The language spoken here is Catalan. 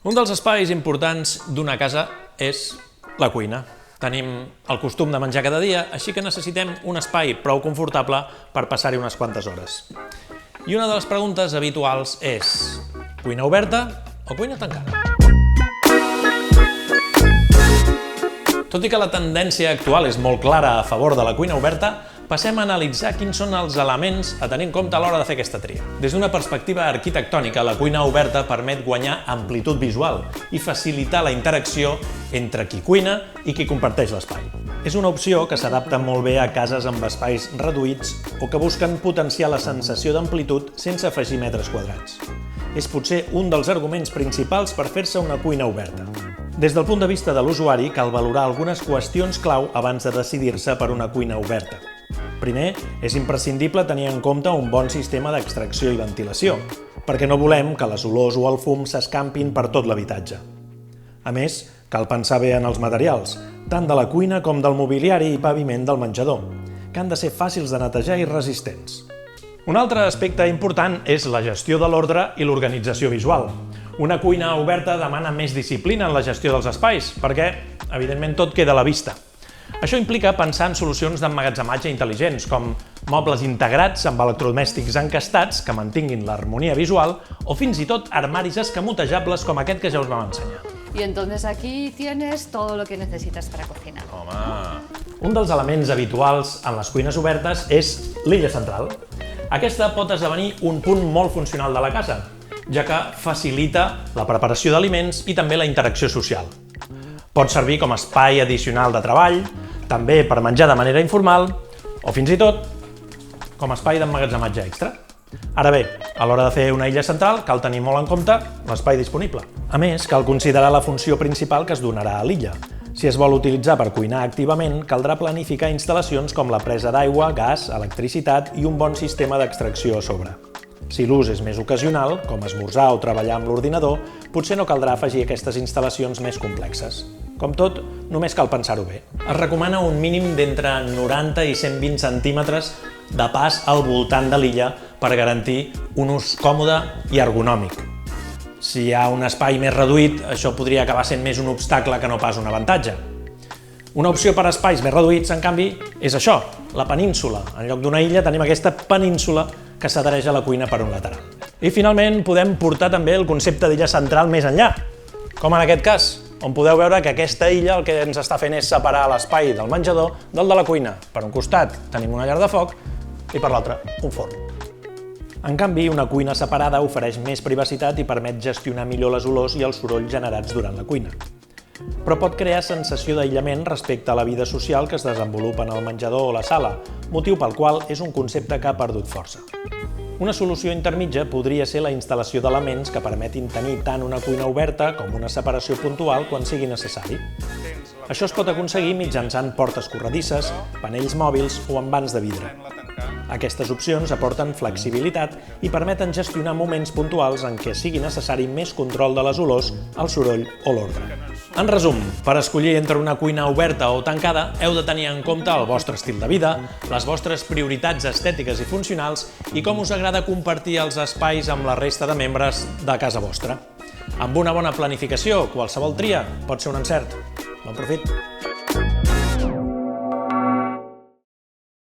Un dels espais importants d'una casa és la cuina. Tenim el costum de menjar cada dia, així que necessitem un espai prou confortable per passar-hi unes quantes hores. I una de les preguntes habituals és: cuina oberta o cuina tancada? Tot i que la tendència actual és molt clara a favor de la cuina oberta, passem a analitzar quins són els elements a tenir en compte a l'hora de fer aquesta tria. Des d'una perspectiva arquitectònica, la cuina oberta permet guanyar amplitud visual i facilitar la interacció entre qui cuina i qui comparteix l'espai. És una opció que s'adapta molt bé a cases amb espais reduïts o que busquen potenciar la sensació d'amplitud sense afegir metres quadrats. És potser un dels arguments principals per fer-se una cuina oberta. Des del punt de vista de l'usuari, cal valorar algunes qüestions clau abans de decidir-se per una cuina oberta. Primer, és imprescindible tenir en compte un bon sistema d'extracció i ventilació, perquè no volem que les olors o el fum s'escampin per tot l'habitatge. A més, cal pensar bé en els materials, tant de la cuina com del mobiliari i paviment del menjador, que han de ser fàcils de netejar i resistents. Un altre aspecte important és la gestió de l'ordre i l'organització visual. Una cuina oberta demana més disciplina en la gestió dels espais, perquè, evidentment, tot queda a la vista. Això implica pensar en solucions d'emmagatzematge intel·ligents, com mobles integrats amb electrodomèstics encastats que mantinguin l'harmonia visual o fins i tot armaris escamotejables com aquest que ja us vam ensenyar. Y entonces aquí tienes todo lo que necesitas para cocinar. Un dels elements habituals en les cuines obertes és l'illa central. Aquesta pot esdevenir un punt molt funcional de la casa, ja que facilita la preparació d'aliments i també la interacció social. Pot servir com a espai addicional de treball, també per menjar de manera informal o fins i tot com a espai d'emmagatzematge extra. Ara bé, a l'hora de fer una illa central cal tenir molt en compte l'espai disponible. A més, cal considerar la funció principal que es donarà a l'illa. Si es vol utilitzar per cuinar activament, caldrà planificar instal·lacions com la presa d'aigua, gas, electricitat i un bon sistema d'extracció a sobre. Si l'ús és més ocasional, com esmorzar o treballar amb l'ordinador, potser no caldrà afegir aquestes instal·lacions més complexes. Com tot, només cal pensar-ho bé. Es recomana un mínim d'entre 90 i 120 centímetres de pas al voltant de l'illa per garantir un ús còmode i ergonòmic. Si hi ha un espai més reduït, això podria acabar sent més un obstacle que no pas un avantatge. Una opció per a espais més reduïts, en canvi, és això, la península. En lloc d'una illa tenim aquesta península que s'adhereix a la cuina per un lateral. I finalment podem portar també el concepte d'illa central més enllà, com en aquest cas, on podeu veure que aquesta illa el que ens està fent és separar l'espai del menjador del de la cuina. Per un costat tenim una llar de foc i per l'altre un forn. En canvi, una cuina separada ofereix més privacitat i permet gestionar millor les olors i els sorolls generats durant la cuina. Però pot crear sensació d'aïllament respecte a la vida social que es desenvolupa en el menjador o la sala, motiu pel qual és un concepte que ha perdut força. Una solució intermitja podria ser la instal·lació d'elements que permetin tenir tant una cuina oberta com una separació puntual quan sigui necessari. Això es pot aconseguir mitjançant portes corredisses, panells mòbils o envans de vidre. Aquestes opcions aporten flexibilitat i permeten gestionar moments puntuals en què sigui necessari més control de les olors, el soroll o l'ordre. En resum, per escollir entre una cuina oberta o tancada, heu de tenir en compte el vostre estil de vida, les vostres prioritats estètiques i funcionals i com us agrada compartir els espais amb la resta de membres de casa vostra. Amb una bona planificació, qualsevol tria pot ser un encert. Bon profit!